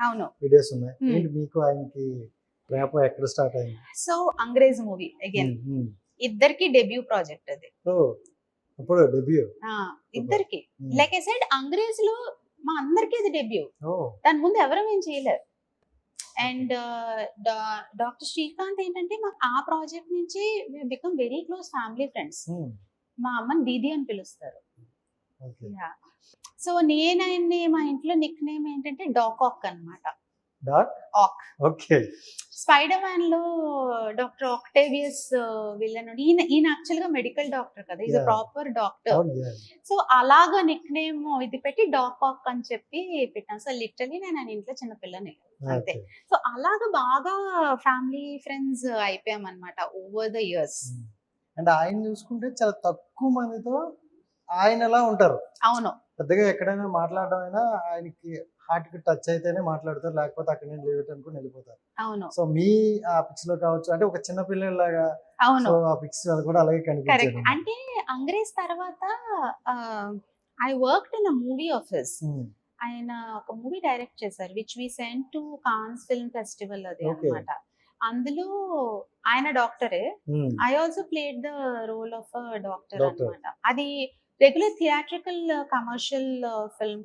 అవును. వీడియోస్ ఉన్నాయి. ఏంటి మీకు ఆయనకి ర్యాప్ ఎక్కడ స్టార్ట్ అయింది? సో అంగ్రేజ్ మూవీ అగైన్ ఇద్దరికి డెబ్యూ ప్రాజెక్ట్ అది. అప్పుడు డెబ్యూ ఇద్దరికి. లైక్ ఐ సెడ్ అంగ్రేజ్ లో మా అందరికి అది డెబ్యూ. దాని ముందు ఎవరు ఏం చేయలేరు. అండ్ డాక్టర్ శ్రీకాంత్ ఏంటంటే మాకు ఆ ప్రాజెక్ట్ నుంచి become very close family friends. మా అమ్మని దీది అని పిలుస్తారు. సో నేను ఆయన్ని మా ఇంట్లో నిక్ నేమ్ ఏంటంటే డాకాక్ అనమాట. స్పైడర్ మ్యాన్ లో డాక్టర్ ఆక్టేవియస్ విలన్. ఈయన యాక్చువల్ గా మెడికల్ డాక్టర్ కదా, ఈజ్ ప్రాపర్ డాక్టర్. సో అలాగా నిక్ నేమ్ ఇది పెట్టి డాకాక్ అని చెప్పి పెట్టాను. సో లిటరలీ నేను ఆయన ఇంట్లో చిన్న పిల్లని అంతే. సో అలాగా బాగా ఫ్యామిలీ ఫ్రెండ్స్ అయిపోయాం అనమాట ఓవర్ ద ఇయర్స్. అండ్ ఆయన చూసుకుంటే చాలా తక్కువ మందితో ఆయన ఎలా ఉంటారు. అవును, పెద్దగా ఎక్కడైనా మాట్లాడడం అయినా ఆయనకి హార్ట్ కి టచ్ అయితేనే మాట్లాడతారు, లేకపోతే అక్కడ నేను లేట్ అనుకుని వెళ్ళిపోతారు. అవును. సో మీ ఆ పిక్స్ లో కావచ్చు, అంటే ఒక చిన్న పిల్లలాగా. అవును, ఆ పిక్స్ కూడా అలాగే కనిపించారు. అంటే అంగ్రేజ్ తర్వాత I worked in a movie office. ఆయన ఒక మూవీ డైరెక్ట్ చేశారు which we sent to Cannes film festival అది అన్నమాట. అందులో ఆయన డాక్టరే. I also played the role of doctor అన్నమాట. అది రెగ్యులర్ థియేట్రికల్ కమర్షియల్ ఫిల్మ్